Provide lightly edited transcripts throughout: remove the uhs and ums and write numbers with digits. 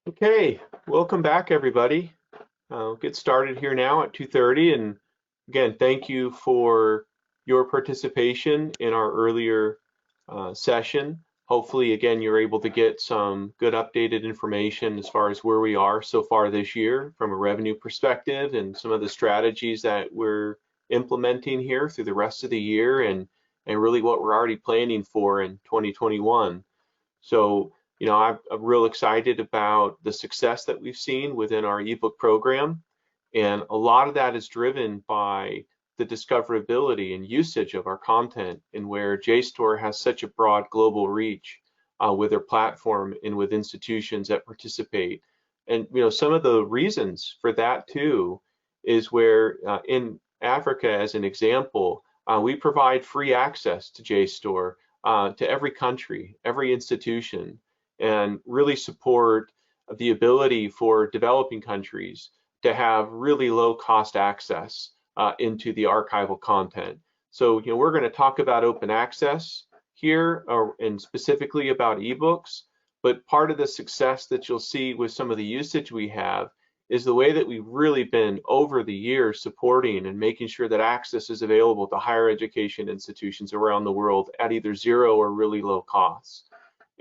Okay, welcome back, everybody. We'll get started here now at 2:30. And again, thank you for your participation in our earlier session. Hopefully, again, you're able to get some good updated information as far as where we are so far this year from a revenue perspective and some of the strategies that we're implementing here through the rest of the year and really what we're already planning for in 2021. So, I'm real excited about the success that we've seen within our ebook program. And a lot of that is driven by the discoverability and usage of our content, and where JSTOR has such a broad global reach with their platform and with institutions that participate. And some of the reasons for that too is where in Africa, as an example, we provide free access to JSTOR to every country, every institution, and really support the ability for developing countries to have really low cost access into the archival content. So, we're going to talk about open access here and specifically about ebooks, but part of the success that you'll see with some of the usage we have is the way that we've really been over the years supporting and making sure that access is available to higher education institutions around the world at either zero or really low costs.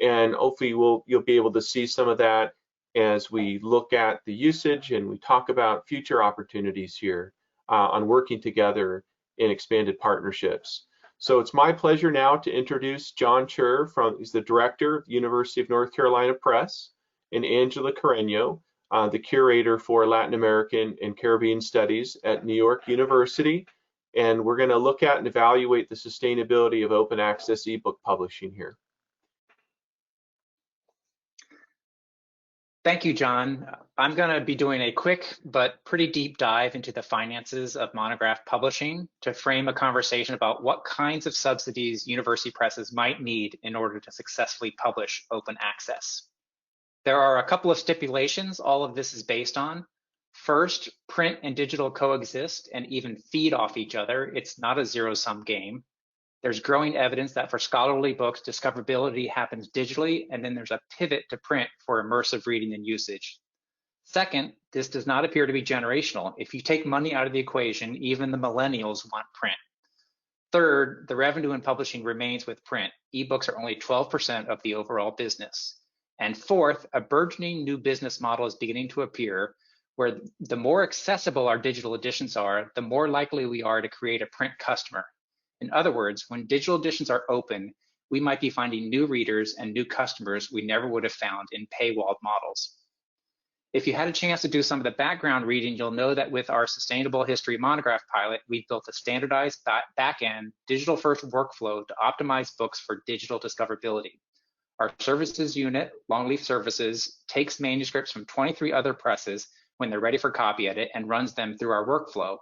And hopefully you'll be able to see some of that as we look at the usage and we talk about future opportunities here on working together in expanded partnerships. So it's my pleasure now to introduce John Sherer he's the director of the University of North Carolina Press, and Angela Carreño, the curator for Latin American and Caribbean Studies at New York University. And we're going to look at and evaluate the sustainability of open access ebook publishing here. Thank you, John. I'm going to be doing a quick but pretty deep dive into the finances of monograph publishing to frame a conversation about what kinds of subsidies university presses might need in order to successfully publish open access. There are a couple of stipulations all of this is based on. First, print and digital coexist and even feed off each other. It's not a zero-sum game. There's growing evidence that for scholarly books, discoverability happens digitally, and then there's a pivot to print for immersive reading and usage. Second, this does not appear to be generational. If you take money out of the equation, even the millennials want print. Third, the revenue in publishing remains with print. Ebooks are only 12% of the overall business. And fourth, a burgeoning new business model is beginning to appear where the more accessible our digital editions are, the more likely we are to create a print customer. In other words, when digital editions are open, we might be finding new readers and new customers we never would have found in paywalled models. If you had a chance to do some of the background reading, you'll know that with our Sustainable History Monograph pilot, we've built a standardized back-end digital-first workflow to optimize books for digital discoverability. Our services unit, Longleaf Services, takes manuscripts from 23 other presses when they're ready for copy edit and runs them through our workflow.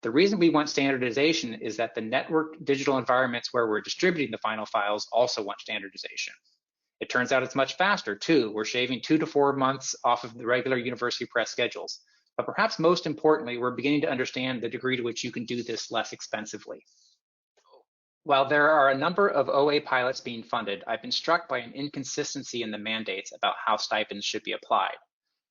The reason we want standardization is that the networked digital environments where we're distributing the final files also want standardization. It turns out it's much faster too. We're shaving 2 to 4 months off of the regular university press schedules. But perhaps most importantly, we're beginning to understand the degree to which you can do this less expensively. While there are a number of OA pilots being funded, I've been struck by an inconsistency in the mandates about how stipends should be applied.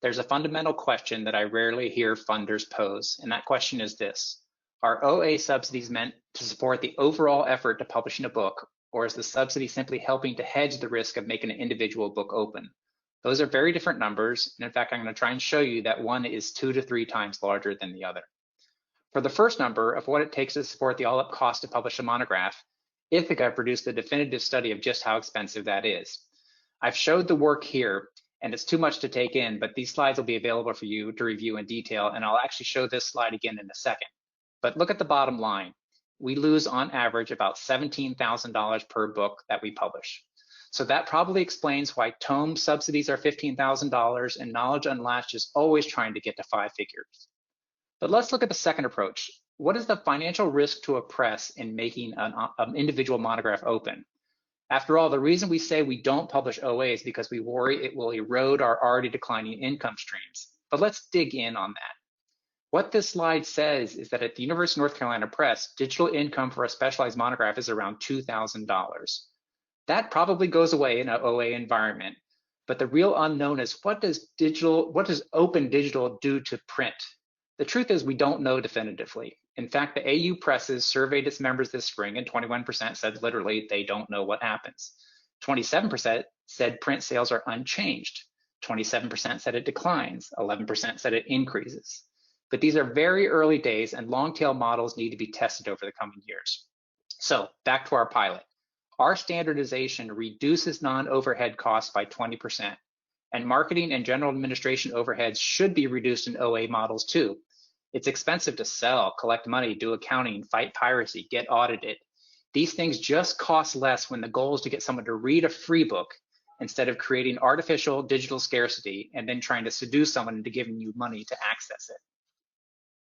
There's a fundamental question that I rarely hear funders pose, and that question is this: are OA subsidies meant to support the overall effort to publishing a book, or is the subsidy simply helping to hedge the risk of making an individual book open? Those are very different numbers, and in fact, I'm going to try and show you that one is 2 to 3 times larger than the other. For the first number of what it takes to support the all-up cost to publish a monograph, Ithaca produced a definitive study of just how expensive that is. I've showed the work here, and it's too much to take in, but these slides will be available for you to review in detail, and I'll actually show this slide again in a second. But look at the bottom line. We lose on average about $17,000 per book that we publish. So that probably explains why tome subsidies are $15,000 and Knowledge Unlatched is always trying to get to 5 figures. But let's look at the second approach. What is the financial risk to a press in making an individual monograph open? After all, the reason we say we don't publish OA is because we worry it will erode our already declining income streams. But let's dig in on that. What this slide says is that at the University of North Carolina Press, digital income for a specialized monograph is around $2,000. That probably goes away in an OA environment, But the real unknown is what does open digital do to print? The truth is we don't know definitively. In fact, the AU presses surveyed its members this spring, and 21% said literally they don't know what happens. 27% said print sales are unchanged. 27% said it declines. 11% said it increases. But these are very early days, and long tail models need to be tested over the coming years. So back to our pilot. Our standardization reduces non-overhead costs by 20%, and marketing and general administration overheads should be reduced in OA models too. It's expensive to sell, collect money, do accounting, fight piracy, get audited. These things just cost less when the goal is to get someone to read a free book instead of creating artificial digital scarcity and then trying to seduce someone into giving you money to access it.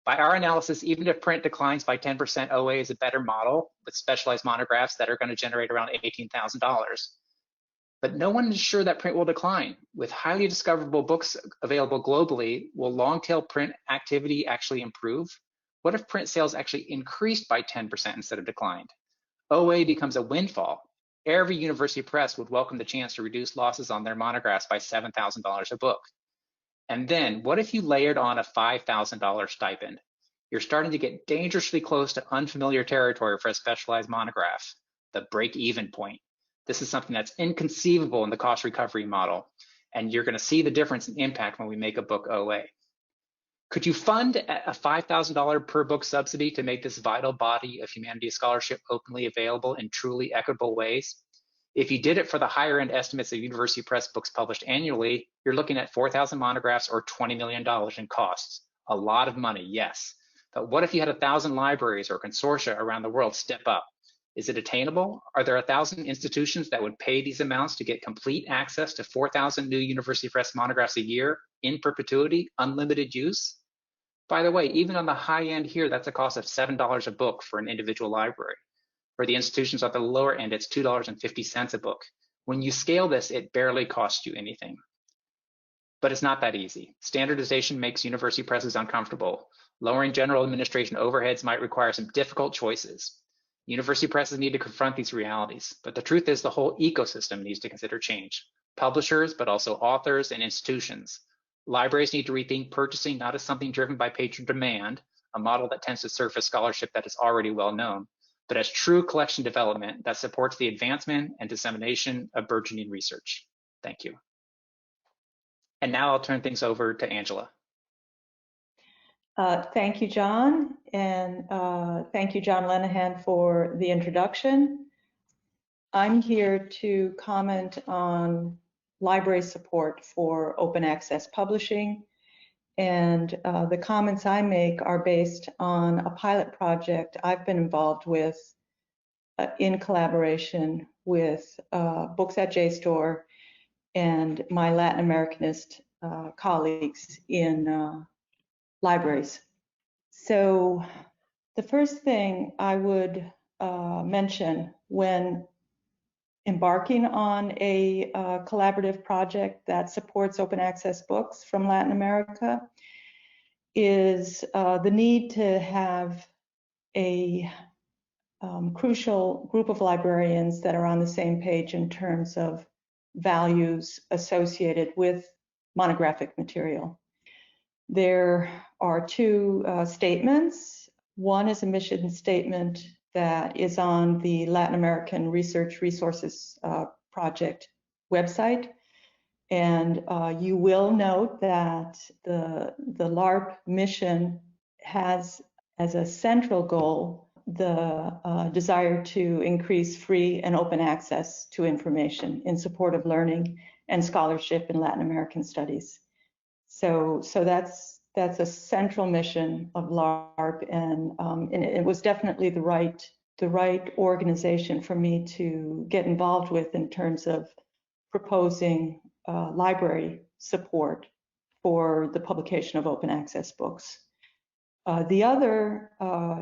By our analysis, even if print declines by 10%, OA is a better model with specialized monographs that are going to generate around $18,000. But no one is sure that print will decline. With highly discoverable books available globally, will long-tail print activity actually improve? What if print sales actually increased by 10% instead of declined? OA becomes a windfall. Every university press would welcome the chance to reduce losses on their monographs by $7,000 a book. And then what if you layered on a $5,000 stipend? You're starting to get dangerously close to unfamiliar territory for a specialized monograph, the break-even point. This is something that's inconceivable in the cost recovery model, and you're going to see the difference in impact when we make a book OA. Could you fund a $5,000 per book subsidy to make this vital body of humanities scholarship openly available in truly equitable ways? If you did it for the higher end estimates of university press books published annually, you're looking at 4,000 monographs or $20 million in costs. A lot of money, yes. But what if you had 1,000 libraries or consortia around the world step up? Is it attainable? Are there 1,000 institutions that would pay these amounts to get complete access to 4,000 new university press monographs a year in perpetuity, unlimited use? By the way, even on the high end here, that's a cost of $7 a book for an individual library. For the institutions at the lower end, it's $2.50 a book. When you scale this, it barely costs you anything. But it's not that easy. Standardization makes university presses uncomfortable. Lowering general administration overheads might require some difficult choices. University presses need to confront these realities, but the truth is the whole ecosystem needs to consider change. Publishers, but also authors and institutions. Libraries need to rethink purchasing not as something driven by patron demand, a model that tends to surface scholarship that is already well known, but as true collection development that supports the advancement and dissemination of burgeoning research. Thank you. And now I'll turn things over to Angela. Thank you, John, and thank you, John Lenahan, for the introduction. I'm here to comment on library support for open access publishing, and the comments I make are based on a pilot project I've been involved with in collaboration with Books at JSTOR and my Latin Americanist colleagues in libraries. So the first thing I would mention when embarking on a collaborative project that supports open access books from Latin America is the need to have a crucial group of librarians that are on the same page in terms of values associated with monographic material. There are two statements. One is a mission statement that is on the Latin American Research Resources Project website. And you will note that the LARP mission has as a central goal the desire to increase free and open access to information in support of learning and scholarship in Latin American studies. So that's a central mission of LARP, and it was definitely the right organization for me to get involved with in terms of proposing library support for the publication of open access books. The other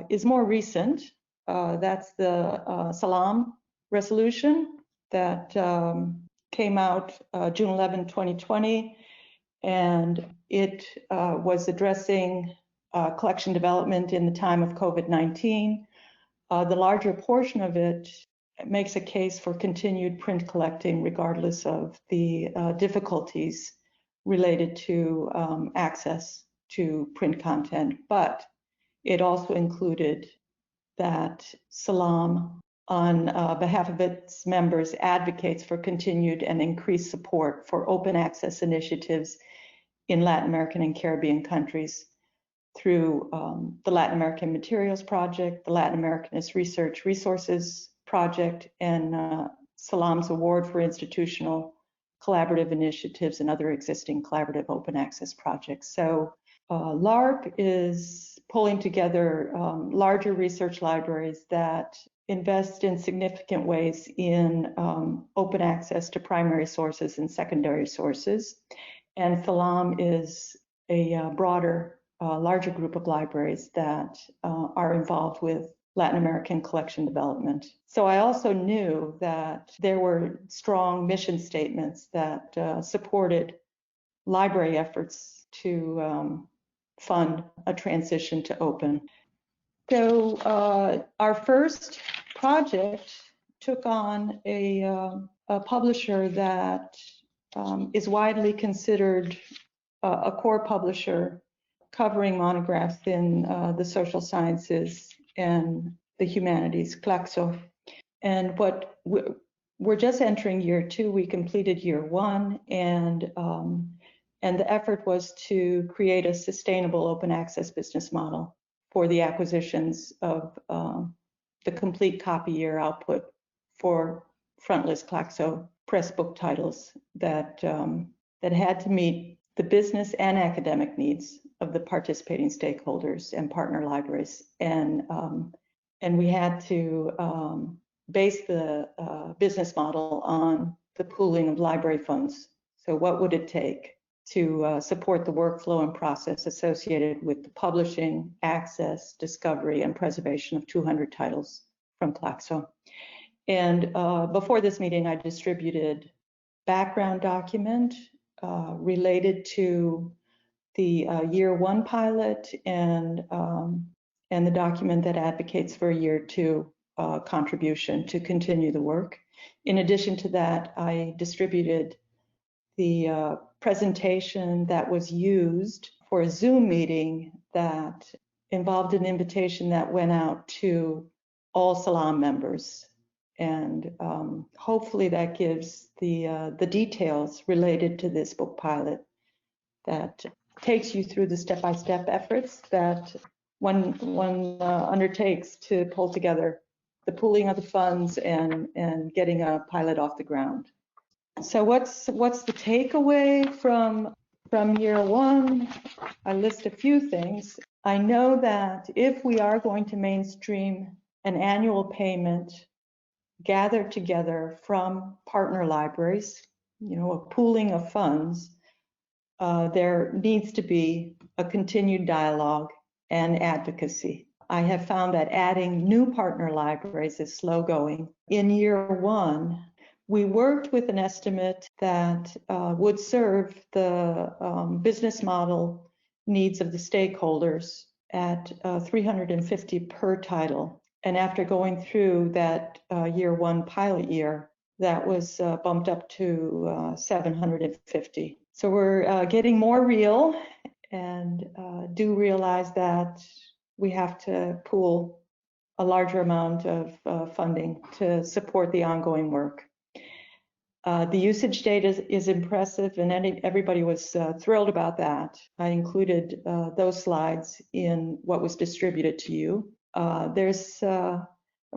is more recent. That's the Salam resolution that came out June 11, 2020. And it was addressing collection development in the time of COVID-19. The larger portion of it makes a case for continued print collecting regardless of the difficulties related to access to print content. But it also included that Salam, on behalf of its members, advocates for continued and increased support for open access initiatives in Latin American and Caribbean countries through the Latin American Materials Project, the Latin Americanist Research Resources Project, and Salam's Award for Institutional Collaborative Initiatives and other existing collaborative open access projects. So LARP is pulling together larger research libraries that invest in significant ways in open access to primary sources and secondary sources. And Salam is a broader, larger group of libraries that are involved with Latin American collection development. So I also knew that there were strong mission statements that supported library efforts to fund a transition to open. So our first project took on a publisher that is widely considered a core publisher covering monographs in the social sciences and the humanities, Claxo. And what we're just entering year 2. We completed year 1, and the effort was to create a sustainable open access business model for the acquisitions of the complete copy year output for frontlist Claxo press book titles that had to meet the business and academic needs of the participating stakeholders and partner libraries. And we had to base the business model on the pooling of library funds. So what would it take to support the workflow and process associated with the publishing, access, discovery, and preservation of 200 titles from Claxo? And before this meeting, I distributed background document related to the year 1 pilot and the document that advocates for a year 2 contribution to continue the work. In addition to that, I distributed the presentation that was used for a Zoom meeting that involved an invitation that went out to all Salam members. And hopefully that gives the details related to this book pilot that takes you through the step-by-step efforts that one undertakes to pull together the pooling of the funds and getting a pilot off the ground. So what's the takeaway from year 1? I list a few things. I know that if we are going to mainstream an annual payment gathered together from partner libraries, a pooling of funds, there needs to be a continued dialogue and advocacy. I have found that adding new partner libraries is slow going. In year 1, we worked with an estimate that would serve the business model needs of the stakeholders at $350 per title. And after going through that year 1 pilot year, that was bumped up to $750. So we're getting more real and do realize that we have to pool a larger amount of funding to support the ongoing work. The usage data is impressive, and everybody was thrilled about that. I included those slides in what was distributed to you. There's a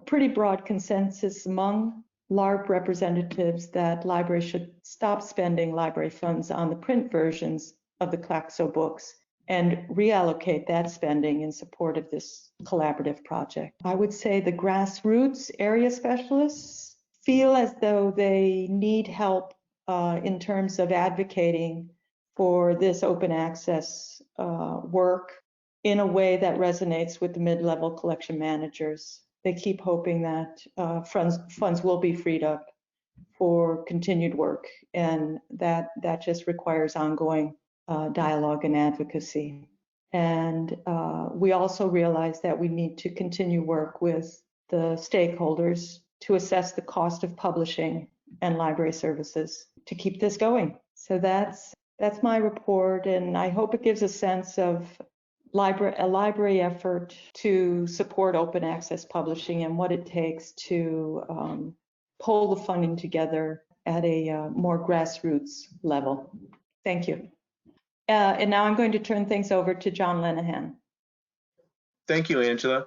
pretty broad consensus among LARP representatives that libraries should stop spending library funds on the print versions of the Claxo books and reallocate that spending in support of this collaborative project. I would say the grassroots area specialists feel as though they need help in terms of advocating for this open access work in a way that resonates with the mid-level collection managers. They keep hoping that funds will be freed up for continued work, and that just requires ongoing dialogue and advocacy. And we also realize that we need to continue work with the stakeholders to assess the cost of publishing and library services to keep this going. So that's my report, and I hope it gives a sense of a library effort to support open access publishing and what it takes to pull the funding together at a more grassroots level. Thank you. And now I'm going to turn things over to John Lenahan. Thank you, Angela.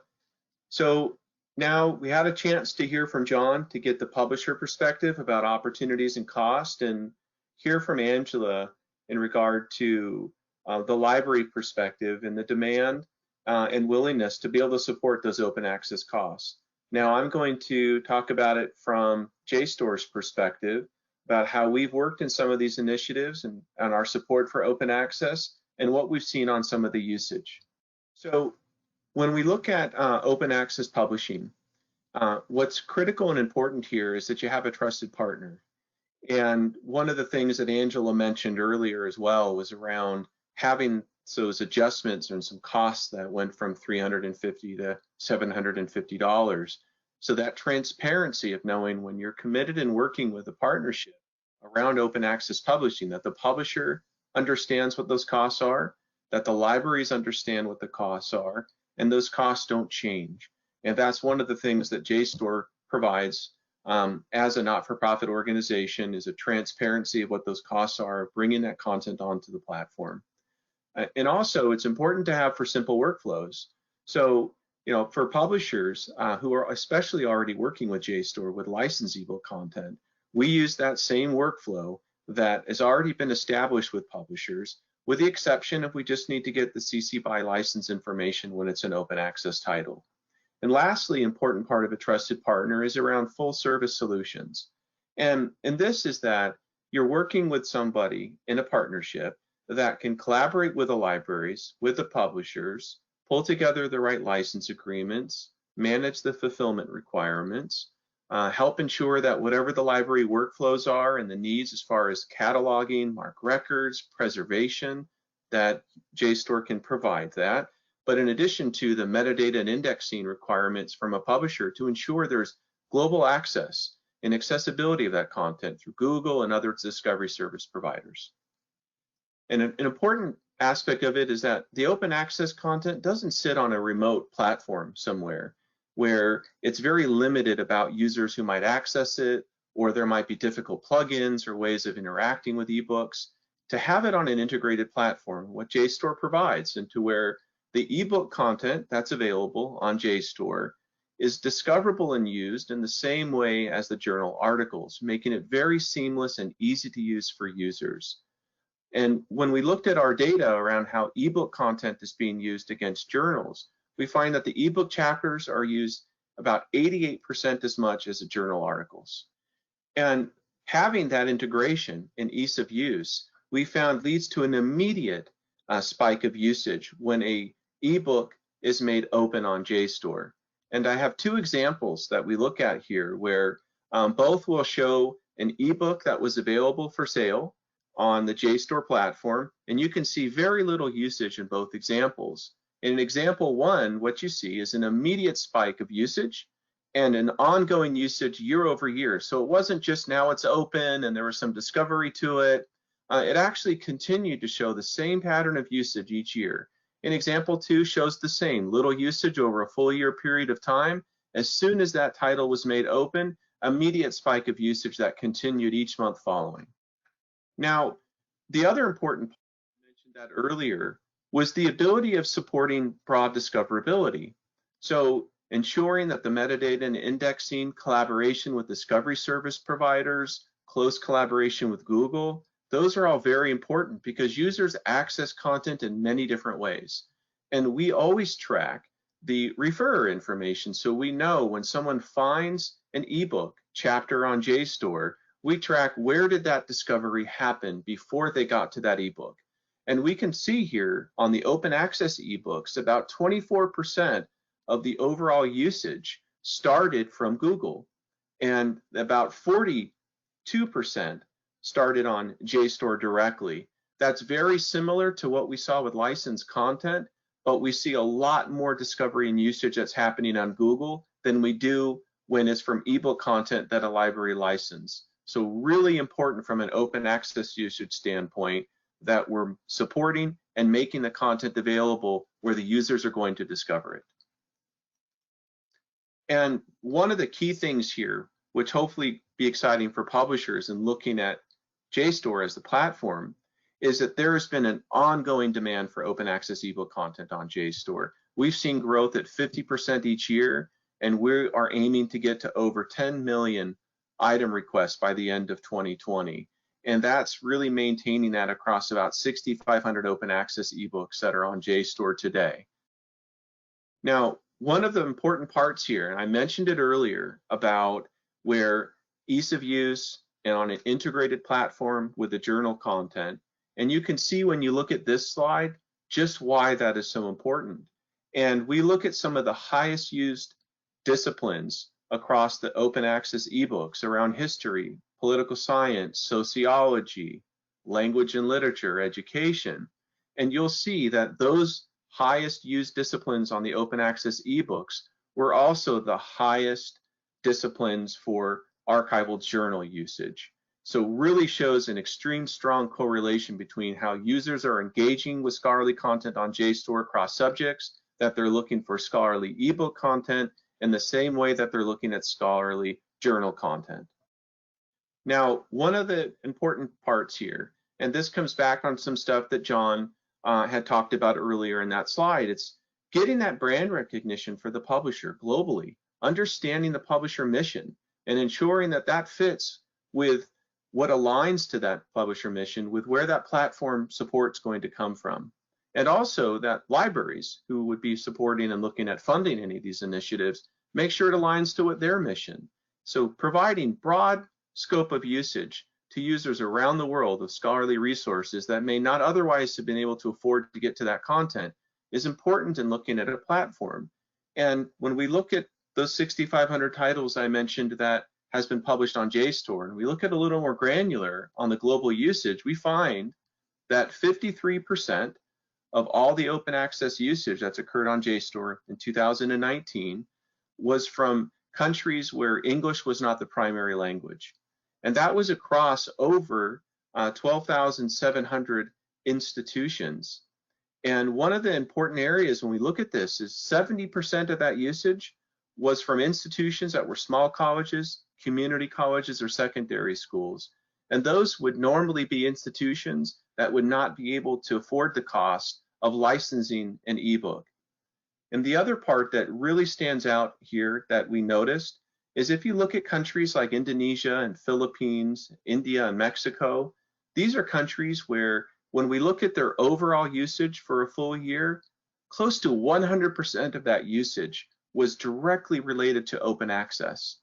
So now we had a chance to hear from John to get the publisher perspective about opportunities and cost, and hear from Angela in regard to the library perspective and the demand and willingness to be able to support those open access costs. Now I'm going to talk about it from JSTOR's perspective, about how we've worked in some of these initiatives and our support for open access and what we've seen on some of the usage. So when we look at open access publishing, what's critical and important here is that you have a trusted partner. And one of the things that Angela mentioned earlier as well was around having those adjustments and some costs that went from $350 to $750. So that transparency of knowing when you're committed and working with a partnership around open access publishing, that the publisher understands what those costs are, that the libraries understand what the costs are, and those costs don't change. And that's one of the things that JSTOR provides as a not-for-profit organization, is a transparency of what those costs are, bringing that content onto the platform. And also, it's important to have for simple workflows. So, for publishers who are especially already working with JSTOR with licensed ebook content, we use that same workflow that has already been established with publishers, with the exception if we just need to get the CC BY license information when it's an open access title. And lastly, important part of a trusted partner is around full service solutions. And this is that you're working with somebody in a partnership that can collaborate with the libraries, with the publishers, pull together the right license agreements, manage the fulfillment requirements, help ensure that whatever the library workflows are and the needs as far as cataloging, mark records, preservation, that JSTOR can provide that. But in addition to the metadata and indexing requirements from a publisher to ensure there's global access and accessibility of that content through Google and other discovery service providers. And an important aspect of it is that the open access content doesn't sit on a remote platform somewhere where it's very limited about users who might access it, or there might be difficult plugins or ways of interacting with ebooks. To have it on an integrated platform, what JSTOR provides, and to where the ebook content that's available on JSTOR is discoverable and used in the same way as the journal articles, making it very seamless and easy to use for users. And when we looked at our data around how ebook content is being used against journals, we find that the ebook chapters are used about 88% as much as the journal articles. And having that integration and ease of use, we found leads to an immediate spike of usage when a ebook is made open on JSTOR. And I have two examples that we look at here where both will show an ebook that was available for sale on the JSTOR platform, and you can see very little usage in both examples. In example one, what you see is an immediate spike of usage and an ongoing usage year over year. So it wasn't just now it's open and there was some discovery to it. It actually continued to show the same pattern of usage each year. In example 2 shows the same, little usage over a full year period of time. As soon as that title was made open, immediate spike of usage that continued each month following. Now, the other important point I mentioned that earlier was the ability of supporting broad discoverability. So ensuring that the metadata and indexing, collaboration with discovery service providers, close collaboration with Google, those are all very important because users access content in many different ways. And we always track the referrer information. So we know when someone finds an ebook chapter on JSTOR, we track where did that discovery happen before they got to that ebook. And we can see here on the open access ebooks, about 24% of the overall usage started from Google, and about 42% started on JSTOR directly. That's very similar to what we saw with licensed content, but we see a lot more discovery and usage that's happening on Google than we do when it's from ebook content that a library license. So really important from an open access usage standpoint that we're supporting and making the content available where the users are going to discover it. And one of the key things here, which hopefully be exciting for publishers in looking at JSTOR as the platform, is that there has been an ongoing demand for open access ebook content on JSTOR. We've seen growth at 50% each year, and we are aiming to get to over 10 million item requests by the end of 2020. And that's really maintaining that across about 6,500 open access ebooks that are on JSTOR today. Now, one of the important parts here, and I mentioned it earlier about where ease of use and on an integrated platform with the journal content, and you can see when you look at this slide just why that is so important. And we look at some of the highest used disciplines across the open access ebooks around history, political science, sociology, language and literature, education, and you'll see that those highest used disciplines on the open access ebooks were also the highest disciplines for archival journal usage. So really shows an extreme strong correlation between how users are engaging with scholarly content on JSTOR across subjects, that they're looking for scholarly ebook content in the same way that they're looking at scholarly journal content. Now, one of the important parts here, and this comes back on some stuff that John had talked about earlier in that slide, it's getting that brand recognition for the publisher globally, understanding the publisher mission, and ensuring that that fits with what aligns to that publisher mission with where that platform support's going to come from. And also that libraries who would be supporting and looking at funding any of these initiatives, make sure it aligns to what their mission. So providing broad scope of usage to users around the world of scholarly resources that may not otherwise have been able to afford to get to that content is important in looking at a platform. And when we look at those 6,500 titles I mentioned that has been published on JSTOR, and we look at a little more granular on the global usage, we find that 53% of all the open access usage that's occurred on JSTOR in 2019 was from countries where English was not the primary language. And that was across over 12,700 institutions. And one of the important areas when we look at this is 70% of that usage was from institutions that were small colleges, community colleges, or secondary schools. And those would normally be institutions that would not be able to afford the cost of licensing an ebook. And the other part that really stands out here that we noticed is if you look at countries like Indonesia and Philippines, India and Mexico, these are countries where when we look at their overall usage for a full year, close to 100% of that usage was directly related to open access,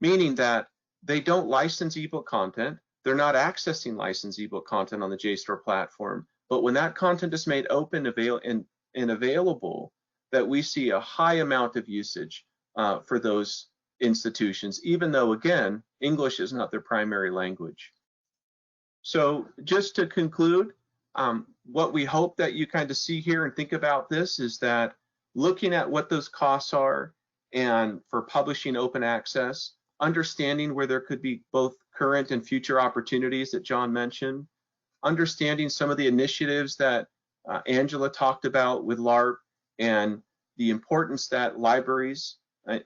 meaning that they don't license ebook content, they're not accessing licensed ebook content on the JSTOR platform, but when that content is made open and available, that we see a high amount of usage for those institutions, even though, again, English is not their primary language. So just to conclude, what we hope that you kind of see here and think about this is that looking at what those costs are and for publishing open access, understanding where there could be both current and future opportunities that John mentioned, understanding some of the initiatives that Angela talked about with LARP and the importance that libraries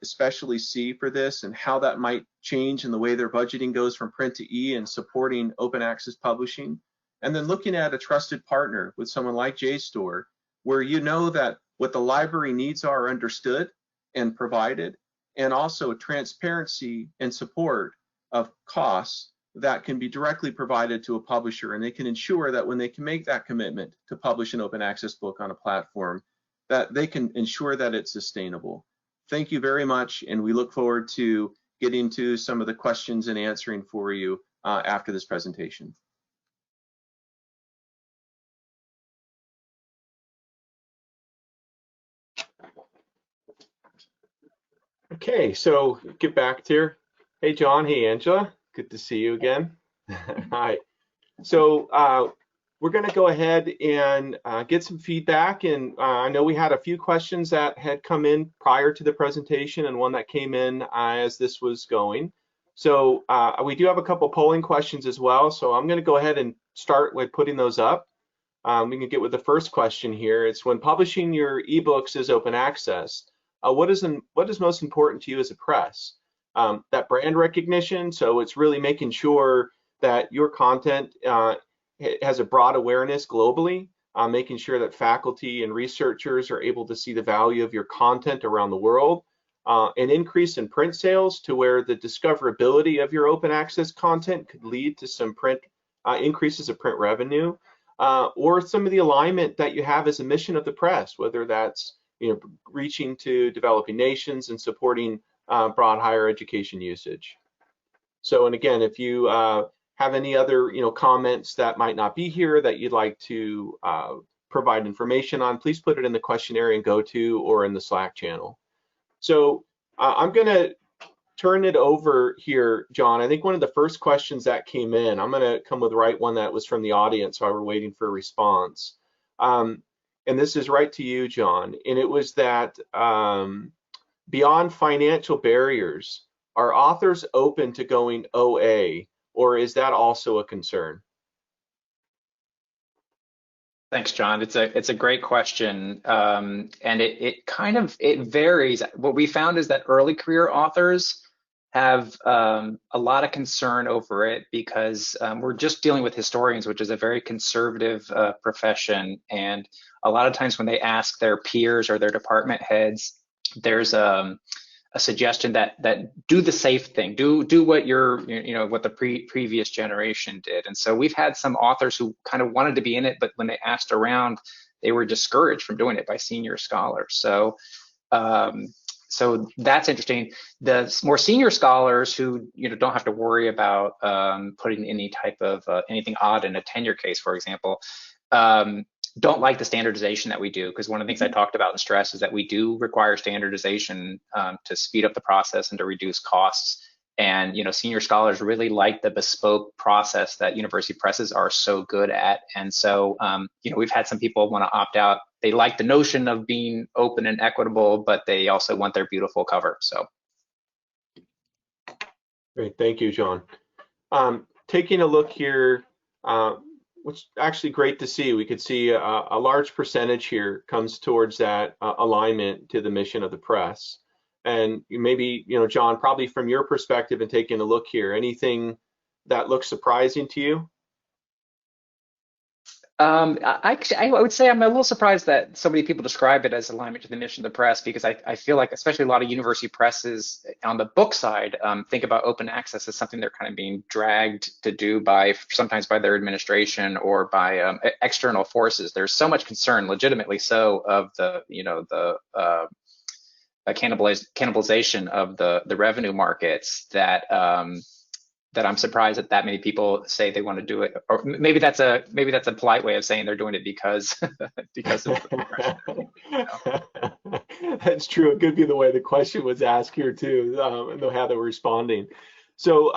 especially see for this and how that might change in the way their budgeting goes from print to e and supporting open access publishing. And then looking at a trusted partner with someone like JSTOR, where you know that what the library needs are understood and provided, and also transparency and support of costs that can be directly provided to a publisher, and they can ensure that when they can make that commitment to publish an open access book on a platform, that they can ensure that it's sustainable. Thank you very much, and we look forward to getting to some of the questions and answering for you after this presentation. Okay, so get back here. Hey, John. Hey, Angela. Good to see you again. Hi. So we're going to go ahead and get some feedback. And I know we had a few questions that had come in prior to the presentation and one that came in as this was going. So we do have a couple polling questions as well. So I'm going to go ahead and start with putting those up. We can get with the first question here. It's when publishing your ebooks as open access, what is most important to you as a press? That brand recognition. So it's really making sure that your content has a broad awareness globally, making sure that faculty and researchers are able to see the value of your content around the world, an increase in print sales to where the discoverability of your open access content could lead to some increases of print revenue, or some of the alignment that you have as a mission of the press, whether that's reaching to developing nations and supporting broad higher education usage. So, and again, if you have any other comments that might not be here that you'd like to provide information on, please put it in the questionnaire and GoTo or in the Slack channel. So I'm going to turn it over here, John. I think one of the first questions that came in, I'm going to come with the right one that was from the audience while we're waiting for a response. And this is right to you, John. And it was that beyond financial barriers, are authors open to going OA, or is that also a concern? Thanks, John. It's a great question, and it varies. What we found is that early career authors have a lot of concern over it because we're just dealing with historians, which is a very conservative profession, and a lot of times when they ask their peers or their department heads, there's a suggestion that do the safe thing, do what what the previous generation did. And so we've had some authors who kind of wanted to be in it, but when they asked around, they were discouraged from doing it by senior scholars. So so that's interesting. The more senior scholars who don't have to worry about putting any type of anything odd in a tenure case, for example, don't like the standardization that we do, because one of the things I talked about in stress is that we do require standardization to speed up the process and to reduce costs. And senior scholars really like the bespoke process that university presses are so good at. And so we've had some people want to opt out. They like the notion of being open and equitable, but they also want their beautiful cover. So great, thank you, John. Taking a look here, which is actually great to see. We could see a large percentage here comes towards that alignment to the mission of the press. And maybe, John, probably from your perspective and taking a look here, anything that looks surprising to you? I would say I'm a little surprised that so many people describe it as alignment to the mission of the press, because I feel like especially a lot of university presses on the book side think about open access as something they're kind of being dragged to do sometimes by their administration or by external forces. There's so much concern, legitimately so, of the cannibalization of the revenue markets that I'm surprised that many people say they want to do it, or maybe that's a polite way of saying they're doing it because of the pressure. That's true. It could be the way the question was asked here too, and how they were responding. So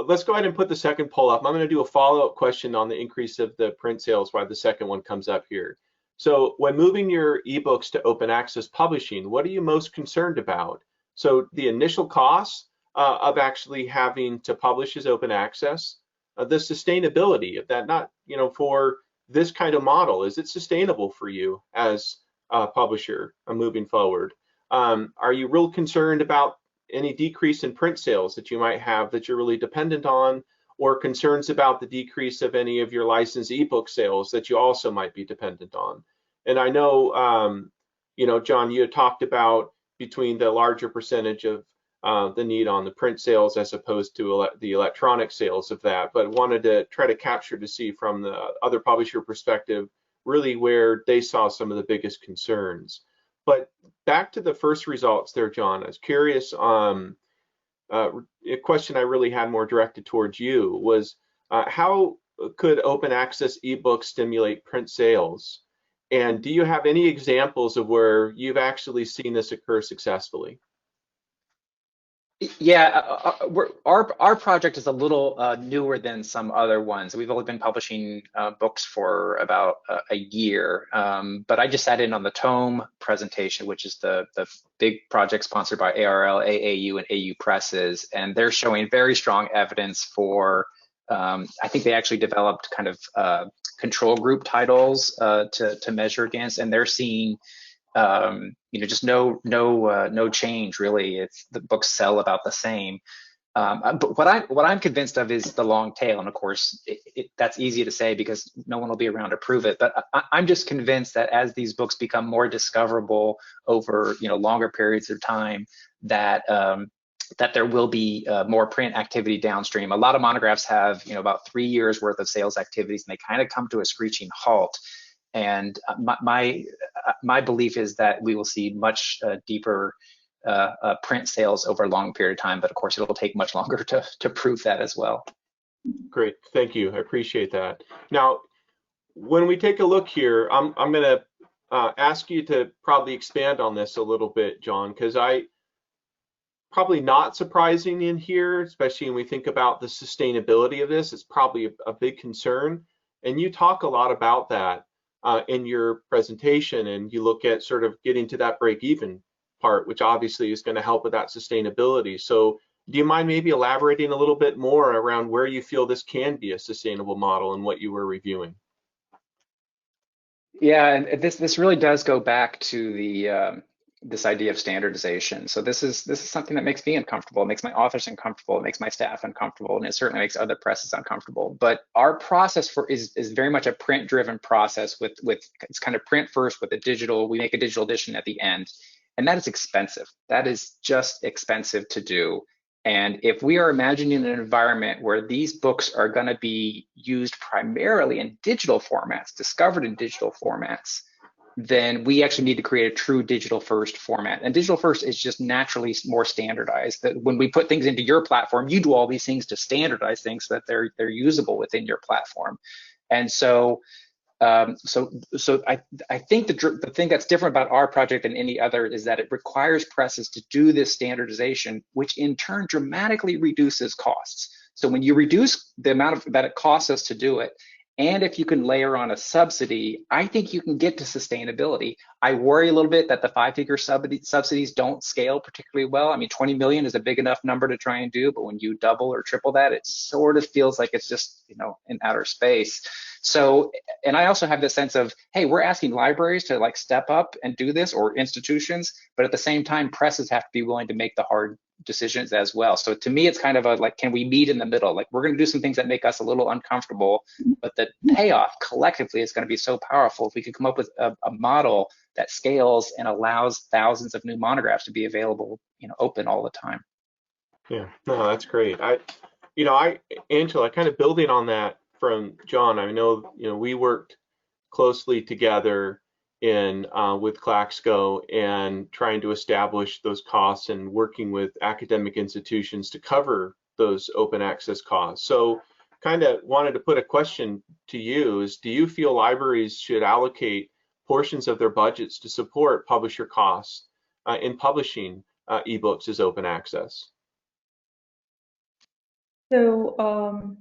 let's go ahead and put the second poll up. I'm going to do a follow-up question on the increase of the print sales while the second one comes up here. So when moving your ebooks to open access publishing, what are you most concerned about? So the initial costs of actually having to publish as open access, the sustainability of that, not, for this kind of model, is it sustainable for you as a publisher moving forward? Are you real concerned about any decrease in print sales that you might have that you're really dependent on, or concerns about the decrease of any of your licensed ebook sales that you also might be dependent on? And I know, John, you had talked about between the larger percentage of the need on the print sales as opposed to the electronic sales of that, but wanted to try to capture to see from the other publisher perspective really where they saw some of the biggest concerns. But back to the first results there, John, I was curious, a question I really had more directed towards you was how could open access ebooks stimulate print sales? And do you have any examples of where you've actually seen this occur successfully? Yeah, our project is a little newer than some other ones. We've only been publishing books for about a year, but I just sat in on the Tome presentation, which is the big project sponsored by ARL, AAU, and AU presses, and they're showing very strong evidence for. I think they actually developed kind of control group titles to measure against, and they're seeing. Just no change really. It's the books sell about the same. But what I'm convinced of is the long tail, and of course that's easy to say because no one will be around to prove it. But I'm just convinced that as these books become more discoverable over longer periods of time, that that there will be more print activity downstream. A lot of monographs have about 3 years worth of sales activities, and they kind of come to a screeching halt. And my belief is that we will see much deeper print sales over a long period of time, but of course it'll take much longer to prove that as well. Great, thank you. I appreciate that. Now, when we take a look here, I'm going to ask you to probably expand on this a little bit, John, because probably not surprising in here, especially when we think about the sustainability of this. It's probably a big concern, and you talk a lot about that in your presentation, and you look at sort of getting to that break-even part, which obviously is going to help with that sustainability. So do you mind maybe elaborating a little bit more around where you feel this can be a sustainable model and what you were reviewing? Yeah, and this really does go back to the this idea of standardization. So this is something that makes me uncomfortable. It makes my authors uncomfortable. It makes my staff uncomfortable, and it certainly makes other presses uncomfortable. But our process is very much a print-driven process. With it's kind of print first with a digital. We make a digital edition at the end, and that is expensive. That is just expensive to do. And if we are imagining an environment where these books are going to be used primarily in digital formats, discovered in digital formats, then we actually need to create a true digital first format. And digital first is just naturally more standardized. That when we put things into your platform, you do all these things to standardize things so that they're usable within your platform. And so I think the thing that's different about our project than any other is that it requires presses to do this standardization, which in turn dramatically reduces costs. So when you reduce the amount that it costs us to do it, and if you can layer on a subsidy, I think you can get to sustainability. I worry a little bit that the 5-figure subsidies don't scale particularly well. I mean, 20 million is a big enough number to try and do, but when you double or triple that, it sort of feels like it's just, in outer space. So, and I also have this sense of, hey, we're asking libraries to like step up and do this, or institutions, but at the same time, presses have to be willing to make the hard decisions as well. So to me, it's kind of a like, can we meet in the middle? Like, we're going to do some things that make us a little uncomfortable, but the payoff collectively is going to be so powerful if we could come up with a model that scales and allows thousands of new monographs to be available, open all the time. Yeah, no, that's great. Angela, kind of building on that from John, I know, we worked closely together with Claxco and trying to establish those costs and working with academic institutions to cover those open access costs. So kind of wanted to put a question to you is, do you feel libraries should allocate portions of their budgets to support publisher costs in publishing ebooks as open access? So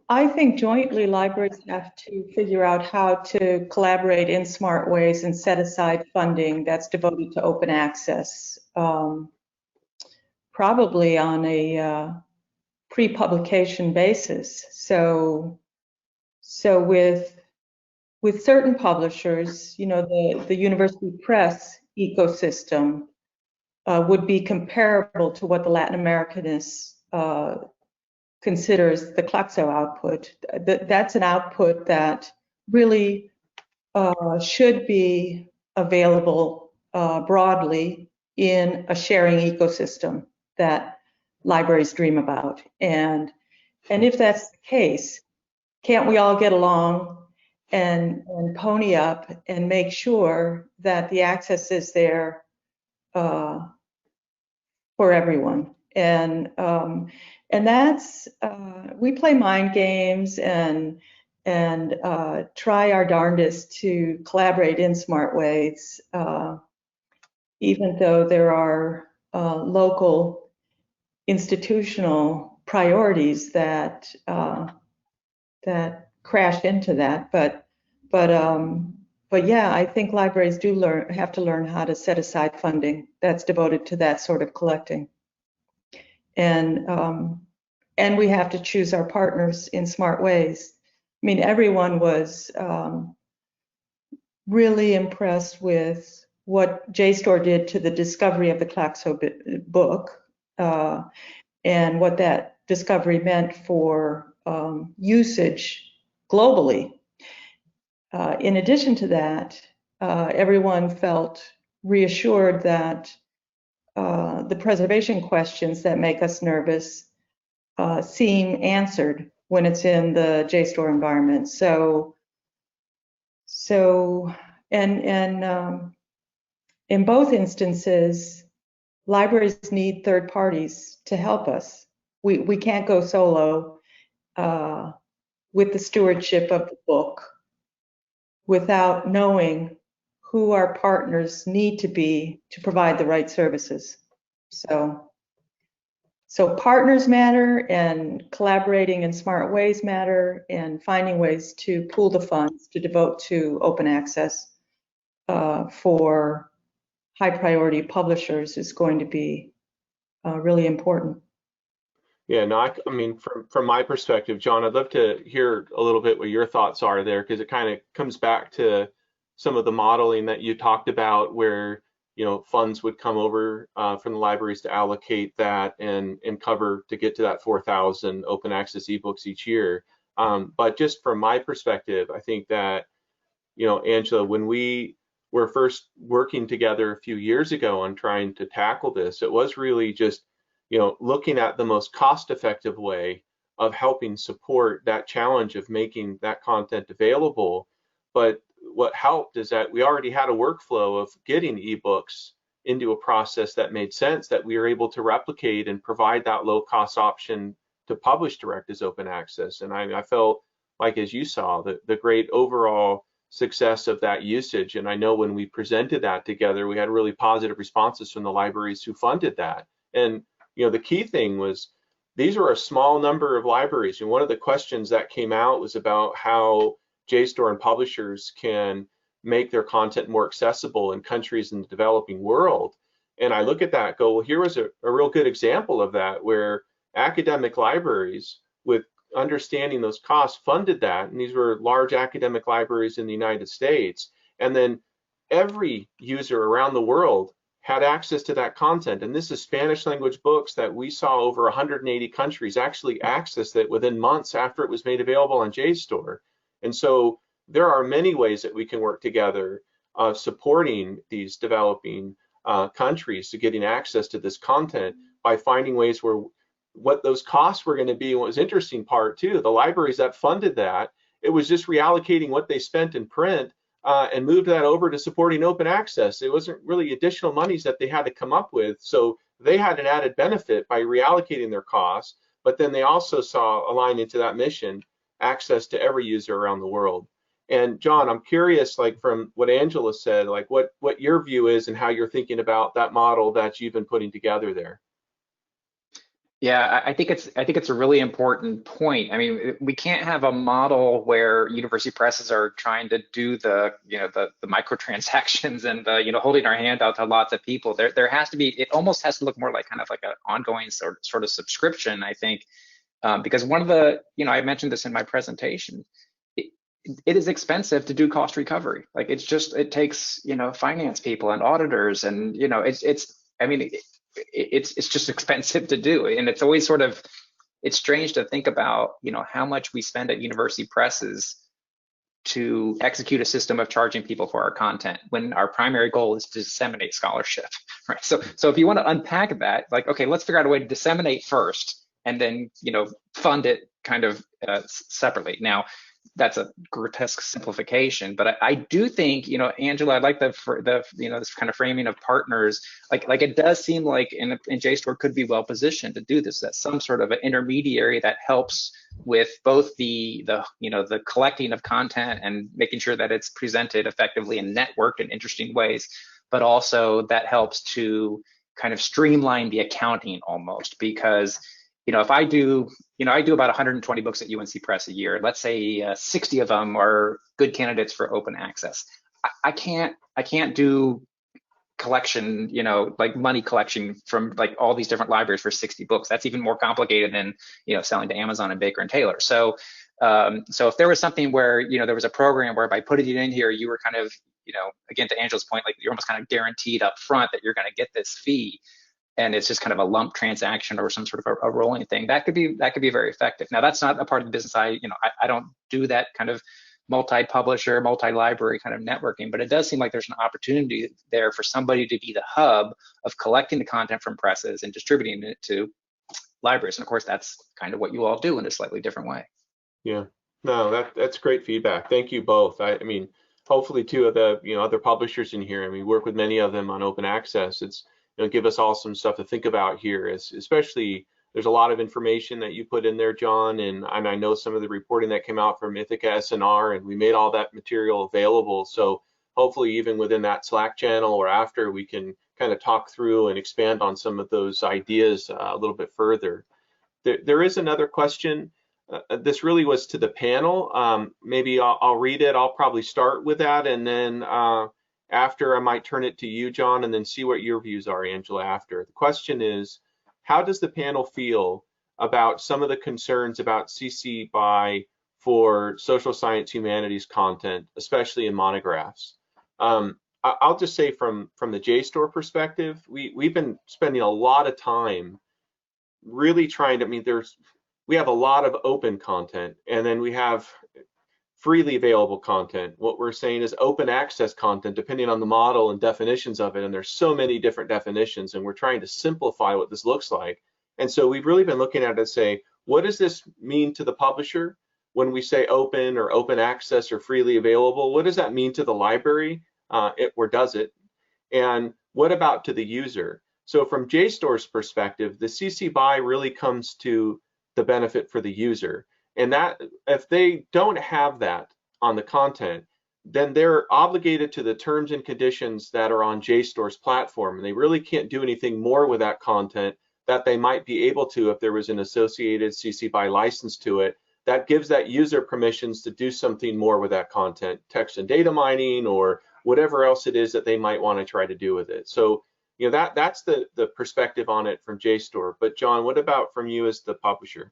I think jointly libraries have to figure out how to collaborate in smart ways and set aside funding that's devoted to open access, probably on a pre-publication basis. So with certain publishers, the university press ecosystem would be comparable to what the Latin Americanist considers the Claxo output. That's an output that really should be available broadly in a sharing ecosystem that libraries dream about. And if that's the case, can't we all get along and pony up and make sure that the access is there for everyone? And that's we play mind games and try our darndest to collaborate in smart ways, even though there are local institutional priorities that that crash into that. But yeah, I think libraries do have to learn how to set aside funding that's devoted to that sort of collecting, and we have to choose our partners in smart ways. I mean, everyone was really impressed with what JSTOR did to the discovery of the Claxo book, and what that discovery meant for usage globally. In addition to that, everyone felt reassured that the preservation questions that make us nervous seem answered when it's in the JSTOR environment. And in both instances, libraries need third parties to help us. We can't go solo with the stewardship of the book without knowing who our partners need to be to provide the right services. So partners matter, and collaborating in smart ways matter, and finding ways to pool the funds to devote to open access for high priority publishers is going to be really important. Yeah, no, I mean, from my perspective, John, I'd love to hear a little bit what your thoughts are there, because it kind of comes back to some of the modeling that you talked about, where funds would come over from the libraries to allocate that and cover to get to that 4,000 open access ebooks each year. But just from my perspective, I think that Angela, when we were first working together a few years ago on trying to tackle this, it was really just looking at the most cost-effective way of helping support that challenge of making that content available. But what helped is that we already had a workflow of getting ebooks into a process that made sense, that we were able to replicate and provide that low-cost option to publish direct as open access. And I felt like, as you saw, the great overall success of that usage. And I know when we presented that together, we had really positive responses from the libraries who funded that. And the key thing was, these were a small number of libraries. And one of the questions that came out was about how JSTOR and publishers can make their content more accessible in countries in the developing world. And I look at that, go, well, here was a real good example of that, where academic libraries, with understanding those costs, funded that. And these were large academic libraries in the United States. And then every user around the world had access to that content. And this is Spanish language books that we saw over 180 countries actually access it within months after it was made available on JSTOR. And so there are many ways that we can work together of supporting these developing countries to getting access to this content by finding ways where what those costs were going to be. And what was interesting part too, the libraries that funded that, it was just reallocating what they spent in print and moved that over to supporting open access. It wasn't really additional monies that they had to come up with. So they had an added benefit by reallocating their costs, but then they also saw, aligned into that mission, access to every user around the world. And John, I'm curious, like from what Angela said, like what your view is and how you're thinking about that model that you've been putting together there. Yeah, I think it's a really important point. I mean, we can't have a model where university presses are trying to do the microtransactions and holding our hand out to lots of people. There has to be, it almost has to look more like kind of like an ongoing sort of subscription, I think, because one of the, I mentioned this in my presentation, it is expensive to do cost recovery. Like it takes finance people and auditors, and it's just expensive to do. And it's always it's strange to think about, how much we spend at university presses to execute a system of charging people for our content when our primary goal is to disseminate scholarship, right? So if you want to unpack that, like, okay, let's figure out a way to disseminate first and then, fund it kind of separately. Now, that's a grotesque simplification, but I do think, Angela, I like this kind of framing of partners. Like it does seem like in JSTOR could be well positioned to do this. That's some sort of an intermediary that helps with both the collecting of content and making sure that it's presented effectively and networked in interesting ways, but also that helps to kind of streamline the accounting almost, because if I do about 120 books at UNC Press a year. Let's say 60 of them are good candidates for open access. I can't do collection, like money collection from like all these different libraries for 60 books. That's even more complicated than selling to Amazon and Baker and Taylor. So if there was something where there was a program where by putting it in here, you were kind of again, to Angela's point, like you're almost kind of guaranteed up front that you're going to get this fee, and it's just kind of a lump transaction or some sort of a rolling thing. That could be very effective. Now, that's not a part of the business. I don't do that kind of multi-publisher, multi-library kind of networking, but it does seem like there's an opportunity there for somebody to be the hub of collecting the content from presses and distributing it to libraries. And of course, that's kind of what you all do in a slightly different way. Yeah, no, that's great feedback. Thank you both. I mean, hopefully two of the other publishers in here, and we work with many of them on open access. It's give us all some stuff to think about here, especially there's a lot of information that you put in there, John, and I know some of the reporting that came out from Ithaca SNR, and we made all that material available. So hopefully even within that Slack channel or after, we can kind of talk through and expand on some of those ideas a little bit further. There is another question. This really was to the panel. Maybe I'll read it. I'll probably start with that, and then after I might turn it to you, John, and then see what your views are, Angela, after. The question is, how does the panel feel about some of the concerns about CC BY for social science humanities content, especially in monographs? I'll just say from the JSTOR perspective, we've been spending a lot of time really trying to, we have a lot of open content, and then we have freely available content. What we're saying is open access content, depending on the model and definitions of it. And there's so many different definitions, and we're trying to simplify what this looks like. And so we've really been looking at it and say, what does this mean to the publisher when we say open or open access or freely available? What does that mean to the library, or does it? And what about to the user? So from JSTOR's perspective, the CC BY really comes to the benefit for the user. And that if they don't have that on the content, then they're obligated to the terms and conditions that are on JSTOR's platform. And they really can't do anything more with that content that they might be able to if there was an associated CC BY license to it that gives that user permissions to do something more with that content, text and data mining, or whatever else it is that they might want to try to do with it. So that's the perspective on it from JSTOR. But John, what about from you as the publisher?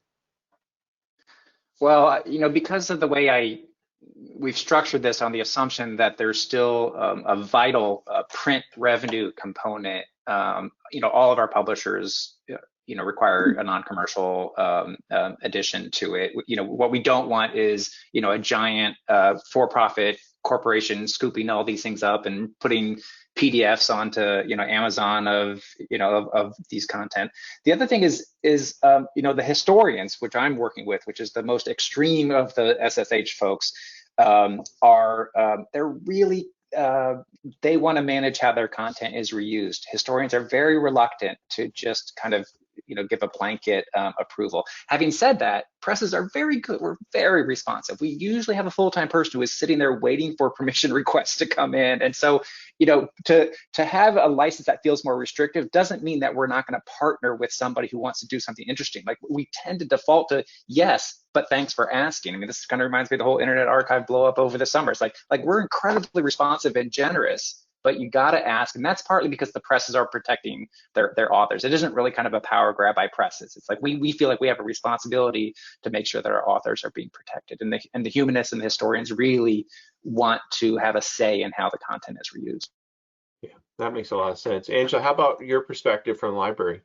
Well, because of the way we've structured this on the assumption that there's still a vital print revenue component, all of our publishers, require a non-commercial addition to it. What we don't want is, a giant for-profit corporation scooping all these things up and putting PDFs onto Amazon of these content. The other thing is the historians, which I'm working with, which is the most extreme of the SSH folks, they're really they want to manage how their content is reused. Historians are very reluctant to just kind of give a blanket approval. Having said that, presses are very good. We're very responsive. We usually have a full-time person who is sitting there waiting for permission requests to come in. And so, to have a license that feels more restrictive doesn't mean that we're not going to partner with somebody who wants to do something interesting. Like, we tend to default to yes, but thanks for asking. This kind of reminds me of the whole Internet Archive blow up over the summer. It's like we're incredibly responsive and generous, but you got to ask, and that's partly because the presses are protecting their authors. It isn't really kind of a power grab by presses. It's like we feel like we have a responsibility to make sure that our authors are being protected, and the humanists and the historians really want to have a say in how the content is reused. Yeah, that makes a lot of sense. Angela, how about your perspective from the library?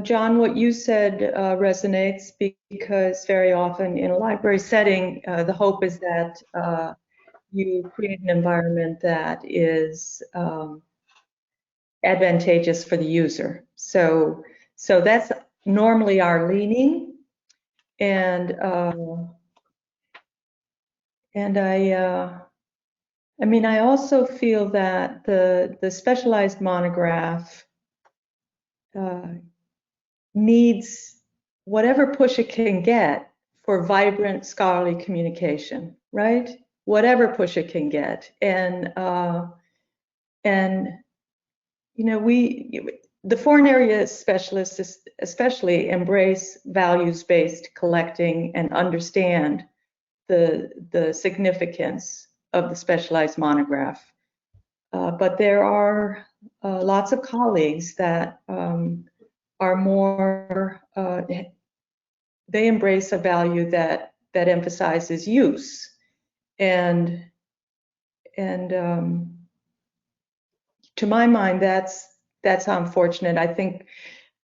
John, what you said resonates, because very often in a library setting, the hope is that you create an environment that is advantageous for the user. So that's normally our leaning, and I also feel that the specialized monograph needs whatever push it can get for vibrant scholarly communication, right? whatever push it can get. And you know, the foreign area specialists especially embrace values-based collecting and understand the significance of the specialized monograph. But there are lots of colleagues that are more, they embrace a value that emphasizes use. And to my mind, that's unfortunate. I think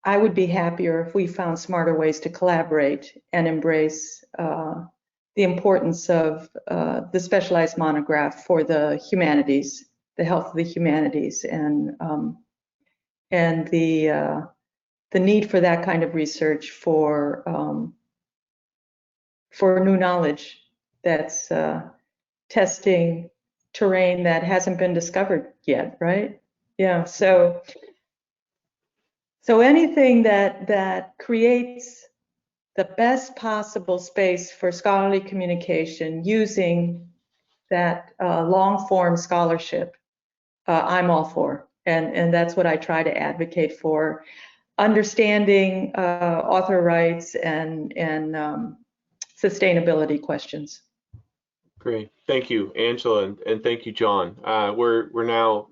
I would be happier if we found smarter ways to collaborate and embrace the importance of the specialized monograph for the humanities, the health of the humanities, and the need for that kind of research for new knowledge that's testing terrain that hasn't been discovered yet, right? Yeah. So anything that creates the best possible space for scholarly communication using that long form scholarship, I'm all for. And that's what I try to advocate for. Understanding author rights and sustainability questions. Great, thank you, Angela, and thank you, John. We're now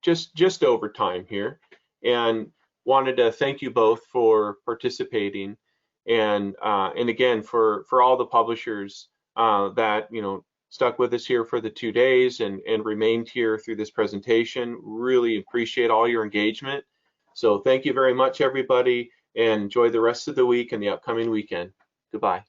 just over time here, and wanted to thank you both for participating, and again for all the publishers that stuck with us here for the 2 days and remained here through this presentation. Really appreciate all your engagement. So thank you very much, everybody, and enjoy the rest of the week and the upcoming weekend. Goodbye.